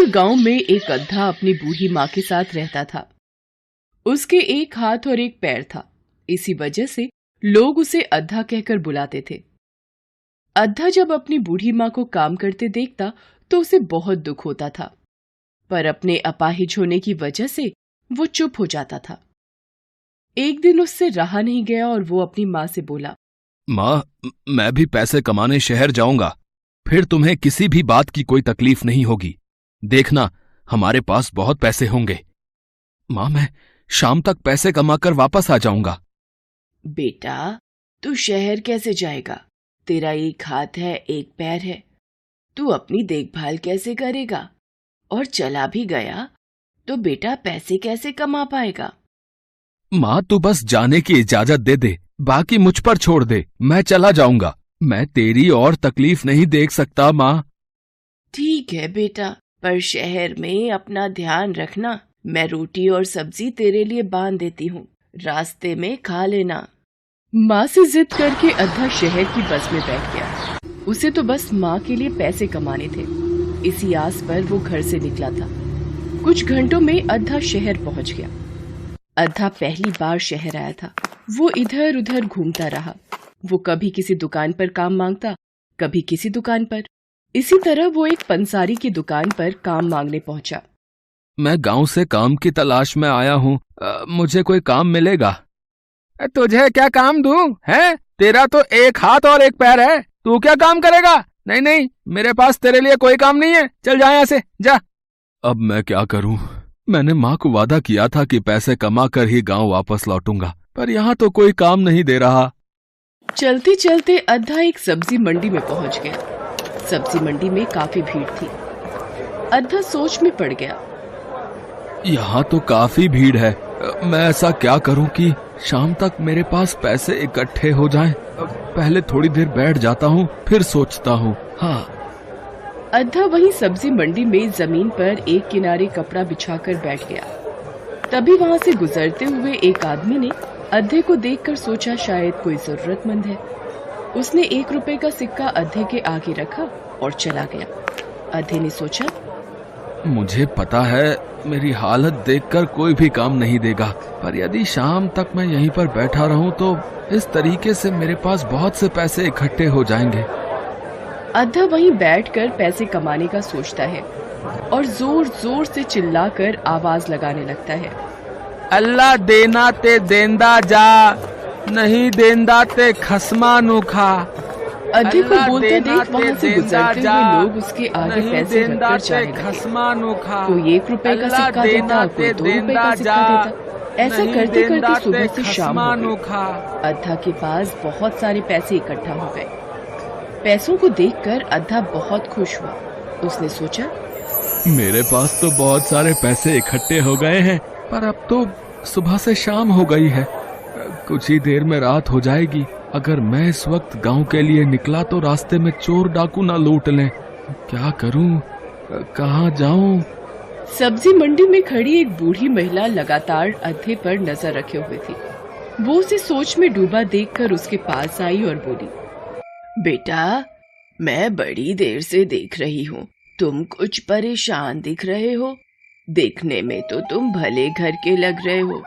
गांव में एक गधा अपनी बूढ़ी माँ के साथ रहता था। उसके एक हाथ और एक पैर था, इसी वजह से लोग उसे अद्धा कहकर बुलाते थे। अद्धा जब अपनी बूढ़ी माँ को काम करते देखता तो उसे बहुत दुख होता था, पर अपने अपाहिज होने की वजह से वो चुप हो जाता था। एक दिन उससे रहा नहीं गया और वो अपनी माँ से बोला, माँ, मैं भी पैसे कमाने शहर जाऊंगा, फिर तुम्हें किसी भी बात की कोई तकलीफ नहीं होगी। देखना, हमारे पास बहुत पैसे होंगे। माँ, मैं शाम तक पैसे कमाकर वापस आ जाऊंगा। बेटा, तू शहर कैसे जाएगा? तेरा एक हाथ है, एक पैर है, तू अपनी देखभाल कैसे करेगा? और चला भी गया तो बेटा पैसे कैसे कमा पाएगा? माँ, तू बस जाने की इजाजत दे दे, बाकी मुझ पर छोड़ दे, मैं चला जाऊंगा। मैं तेरी और तकलीफ नहीं देख सकता माँ। ठीक है बेटा, पर शहर में अपना ध्यान रखना। मैं रोटी और सब्जी तेरे लिए बांध देती हूँ, रास्ते में खा लेना। माँ से जिद करके अद्धा शहर की बस में बैठ गया। उसे तो बस माँ के लिए पैसे कमाने थे, इसी आस पर वो घर से निकला था। कुछ घंटों में अद्धा शहर पहुँच गया। अद्धा पहली बार शहर आया था। वो इधर उधर घूमता रहा। वो कभी किसी दुकान पर काम मांगता, कभी किसी दुकान पर। इसी तरह वो एक पंसारी की दुकान पर काम मांगने पहुंचा। मैं गांव से काम की तलाश में आया हूँ, मुझे कोई काम मिलेगा? तुझे क्या काम दूं? है, तेरा तो एक हाथ और एक पैर है, तू क्या काम करेगा? नहीं नहीं, मेरे पास तेरे लिए कोई काम नहीं है, चल जा यहाँ से, जा। अब मैं क्या करूं? मैंने माँ को वादा किया था कि पैसे कमा कर ही गांव वापस लौटूंगा, पर यहाँ तो कोई काम नहीं दे रहा। चलते चलते अद्धा एक सब्जी मंडी में पहुंच गया। सब्जी मंडी में काफी भीड़ थी। अद्धा सोच में पड़ गया। यहाँ तो काफी भीड़ है, मैं ऐसा क्या करूं कि शाम तक मेरे पास पैसे इकट्ठे हो जाएं? पहले थोड़ी देर बैठ जाता हूँ, फिर सोचता हूँ। हाँ। अद्धा वहीं सब्जी मंडी में जमीन पर एक किनारे कपड़ा बिछाकर बैठ गया। तभी वहां से गुजरते हुए एक आदमी ने अद्धे को देखकर सोचा शायद कोई जरूरतमंद है। उसने 1 रुपए का सिक्का अद्धे के आगे रखा और चला गया। अद्धे ने सोचा, मुझे पता है मेरी हालत देखकर कोई भी काम नहीं देगा, पर यदि शाम तक मैं यहीं पर बैठा रहूं तो इस तरीके से मेरे पास बहुत से पैसे इकट्ठे हो जाएंगे। अद्धा वहीं बैठकर पैसे कमाने का सोचता है और जोर जोर से चिल्लाकर आवाज लगाने लगता है, अल्लाह देना ते देंदा जा, नहीं देंदा ते खसमा नु खा। अद्धे को बोलते देख वहाँ से गुजरते हुए लोग उसके आगे पैसे रखकर जाने लगे। कोई 1 रुपए का सिक्का देता, कोई 2 रुपए का सिक्का देता। ऐसा करते करते सुबह से शाम हो गई। अद्धा के पास बहुत सारे पैसे इकट्ठा हो गए। पैसों को देखकर अद्धा बहुत खुश हुआ। उसने सोचा, मेरे पास तो बहुत सारे पैसे इकट्ठे हो गए हैं, पर अब तो सुबह से शाम हो गई है, कुछ ही देर में रात हो जाएगी। अगर मैं इस वक्त गांव के लिए निकला तो रास्ते में चोर डाकू ना लूट लें। क्या करूं, कहां जाऊं? सब्जी मंडी में खड़ी एक बूढ़ी महिला लगातार अद्धे पर नजर रखे हुए थी। वो उसे सोच में डूबा देखकर उसके पास आई और बोली, बेटा, मैं बड़ी देर से देख रही हूँ, तुम कुछ परेशान दिख रहे हो। देखने में तो तुम भले घर के लग रहे हो।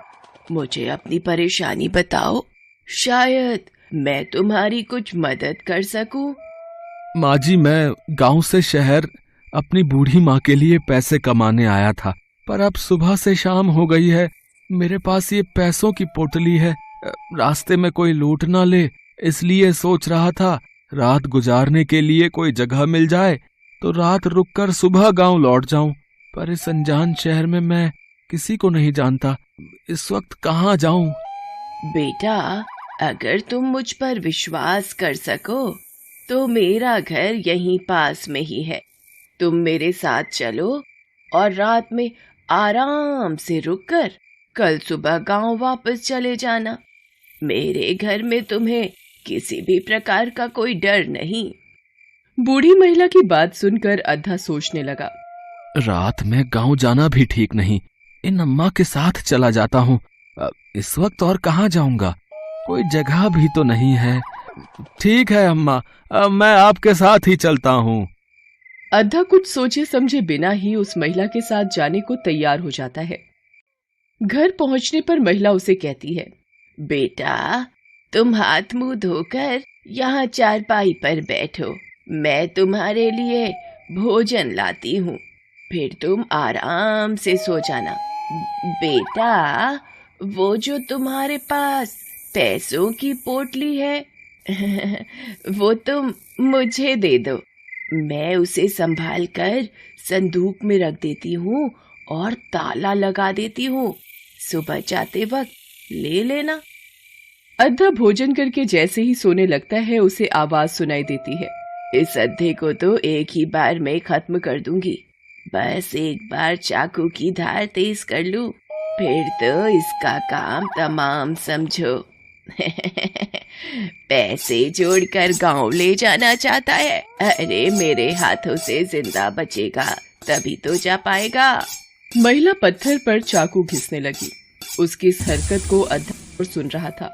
मुझे अपनी परेशानी बताओ, शायद मैं तुम्हारी कुछ मदद कर सकूं। माँ जी, मैं गांव से शहर अपनी बूढ़ी माँ के लिए पैसे कमाने आया था, पर अब सुबह से शाम हो गई है। मेरे पास ये पैसों की पोटली है, रास्ते में कोई लूट ना ले, इसलिए सोच रहा था रात गुजारने के लिए कोई जगह मिल जाए तो रात रुककर सुबह गांव लौट जाऊं। पर इस अनजान शहर में मैं किसी को नहीं जानता, इस वक्त कहाँ जाऊं? बेटा, अगर तुम मुझ पर विश्वास कर सको तो मेरा घर यहीं पास में ही है। तुम मेरे साथ चलो और रात में आराम से रुककर कल सुबह गांव वापस चले जाना। मेरे घर में तुम्हें किसी भी प्रकार का कोई डर नहीं। बूढ़ी महिला की बात सुनकर अद्धा सोचने लगा, रात में गांव जाना भी ठीक नहीं, इन अम्मा के साथ चला जाता हूँ। इस वक्त और कहाँ जाऊंगा, कोई जगह भी तो नहीं है। ठीक है अम्मा, मैं आपके साथ ही चलता हूँ। अद्धा कुछ सोचे समझे बिना ही उस महिला के साथ जाने को तैयार हो जाता है। घर पहुंचने पर महिला उसे कहती है, बेटा तुम हाथ मुंह धोकर यहाँ चारपाई पर बैठो, मैं तुम्हारे लिए भोजन लाती हूँ, फिर तुम आराम से सो जाना। बेटा वो जो तुम्हारे पास पैसों की पोटली है वो तुम मुझे दे दो, मैं उसे संभाल कर संदूक में रख देती हूँ और ताला लगा देती हूँ, सुबह जाते वक्त ले लेना। अद्धा भोजन करके जैसे ही सोने लगता है उसे आवाज सुनाई देती है, इस अद्धे को तो एक ही बार में खत्म कर दूंगी, बस एक बार चाकू की धार तेज कर लूं, फिर तो इसका काम तमाम समझो। पैसे जोड़कर गांव ले जाना चाहता है, अरे मेरे हाथों से जिंदा बचेगा तभी तो जा पाएगा। महिला पत्थर पर चाकू घिसने लगी। उसकी इस हरकत को अद्धा और सुन रहा था।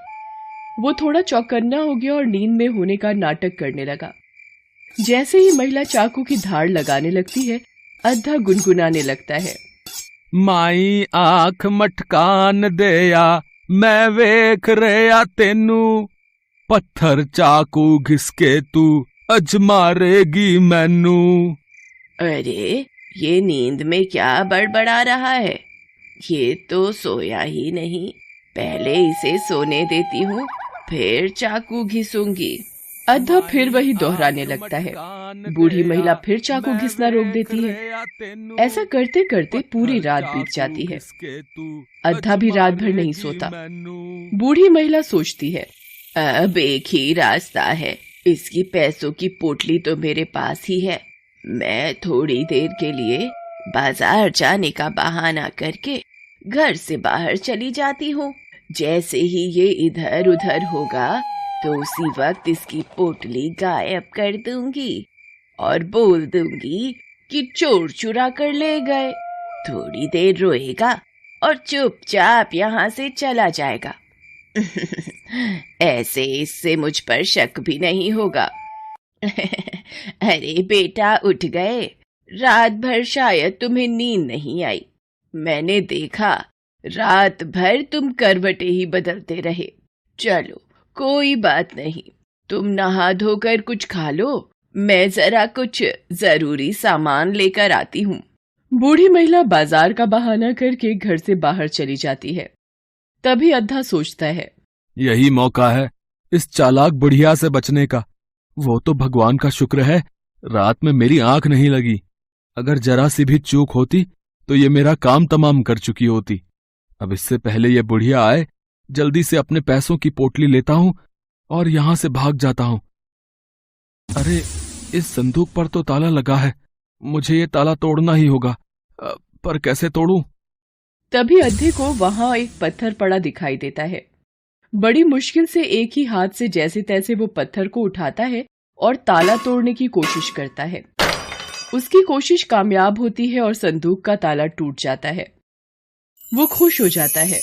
वो थोड़ा चौकन्ना हो गया और नींद में होने का नाटक करने लगा। जैसे ही महिला चाकू की धार लगाने लगती है, अद्धा गुनगुनाने लगता है, माई आंख मटकान देया मैं वेख रहा तेनू, पत्थर चाकू घिसके तू अज मारेगी मैनू। अरे ये नींद में क्या बड़बड़ा रहा है, ये तो सोया ही नहीं, पहले इसे सोने देती हूँ फिर चाकू घिसूंगी। अद्धा फिर वही दोहराने लगता है। बूढ़ी महिला फिर चाकू घिसना रोक देती है। ऐसा करते करते पूरी रात बीत जाती है। अद्धा भी रात भर नहीं सोता। बूढ़ी महिला सोचती है, अब एक ही रास्ता है, इसकी पैसों की पोटली तो मेरे पास ही है, मैं थोड़ी देर के लिए बाजार जाने का बहाना करके घर से बाहर चली जाती हूँ, जैसे ही ये इधर उधर होगा तो उसी वक्त इसकी पोटली गायब कर दूंगी और बोल दूंगी कि चोर चुरा कर ले गए, थोड़ी देर रोएगा और चुपचाप यहाँ से चला जाएगा। ऐसे इससे मुझ पर शक भी नहीं होगा। अरे बेटा उठ गए, रात भर शायद तुम्हें नींद नहीं आई, मैंने देखा रात भर तुम करवटें ही बदलते रहे। चलो कोई बात नहीं, तुम नहा धोकर कुछ खा लो, मैं जरा कुछ जरूरी सामान लेकर आती हूँ। बूढ़ी महिला बाजार का बहाना करके घर से बाहर चली जाती है। तभी अद्धा सोचता है, यही मौका है इस चालाक बुढ़िया से बचने का। वो तो भगवान का शुक्र है रात में मेरी आंख नहीं लगी, अगर जरा सी भी चूक होती तो ये मेरा काम तमाम कर चुकी होती। अब इससे पहले ये बुढ़िया आए जल्दी से अपने पैसों की पोटली लेता हूं और यहां से भाग जाता हूं। अरे इस संदूक पर तो ताला लगा है, मुझे ये ताला तोड़ना ही होगा, पर कैसे तोड़ूं? तभी अद्धे को वहां एक पत्थर पड़ा दिखाई देता है। बड़ी मुश्किल से एक ही हाथ से जैसे तैसे वो पत्थर को उठाता है और ताला तोड़ने की कोशिश करता है। उसकी कोशिश कामयाब होती है और संदूक का ताला टूट जाता है। वो खुश हो जाता है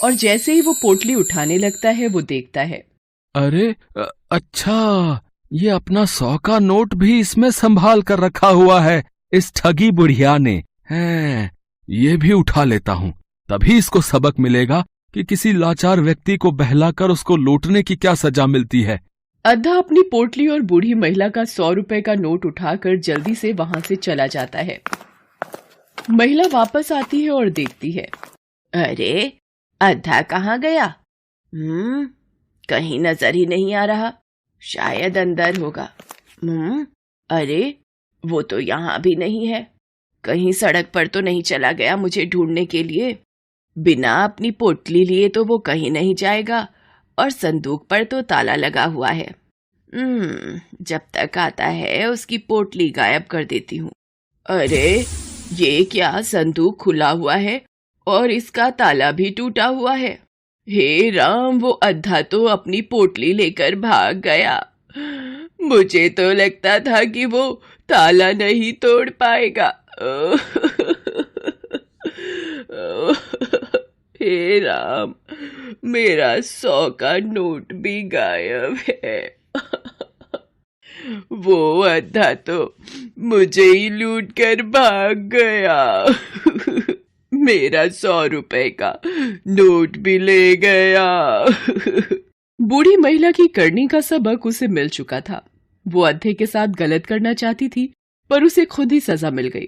और जैसे ही वो पोटली उठाने लगता है वो देखता है, अरे अच्छा, ये अपना 100 का नोट भी इसमें संभाल कर रखा हुआ है इस ठगी बुढ़िया ने। है ये भी उठा लेता हूँ, तभी इसको सबक मिलेगा कि किसी लाचार व्यक्ति को बहलाकर उसको लूटने की क्या सजा मिलती है। अद्धा अपनी पोटली और बूढ़ी महिला का 100 रुपए का नोट उठाकर जल्दी से वहां से चला जाता है। महिला वापस आती है और देखती है, अरे अद्धा कहाँ गया? कहीं नजर ही नहीं आ रहा, शायद अंदर होगा। अरे वो तो यहाँ भी नहीं है, कहीं सड़क पर तो नहीं चला गया मुझे ढूंढने के लिए? बिना अपनी पोटली लिए तो वो कहीं नहीं जाएगा और संदूक पर तो ताला लगा हुआ है। जब तक आता है उसकी पोटली गायब कर देती हूँ। अरे ये क्या, संदूक खुला हुआ है और इसका ताला भी टूटा हुआ है। हे राम, वो अद्धा तो अपनी पोटली लेकर भाग गया। मुझे तो लगता था कि वो ताला नहीं तोड़ पाएगा। हे राम, मेरा 100 का नोट भी गायब है। वो अद्धा तो मुझे ही लूट कर भाग गया। मेरा 100 रुपए का नोट भी ले गया। बूढ़ी महिला की करनी का सबक उसे मिल चुका था। वो अद्धे के साथ गलत करना चाहती थी, पर उसे खुद ही सजा मिल गई।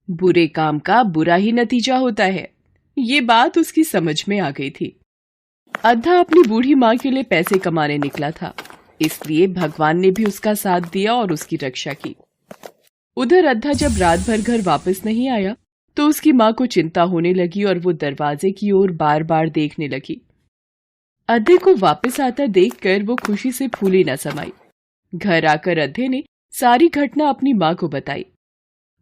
बुरे काम का बुरा ही नतीजा होता है, ये बात उसकी समझ में आ गई थी। अद्धा अपनी बूढ़ी माँ के लिए पैसे कमाने निकला था, इसलिए भगवान ने भी उसका साथ दिया और उसकी रक्षा की। उधर अद्धा जब रात भर घर वापस नहीं आया तो उसकी माँ को चिंता होने लगी और वो दरवाजे की ओर बार बार देखने लगी। अद्धे को वापस आता देखकर वो खुशी से फूली न समाई। घर आकर अद्धे ने सारी घटना अपनी माँ को बताई।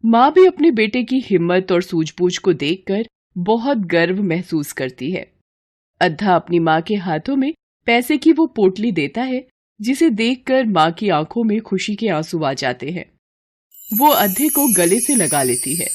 माँ भी अपने बेटे की हिम्मत और सूझबूझ को देखकर बहुत गर्व महसूस करती है। अद्धा अपनी माँ के हाथों में पैसे की वो पोटली देता है, जिसे देखकर माँ की आंखों में खुशी के आंसू आ जाते हैं। वो अद्धे को गले से लगा लेती है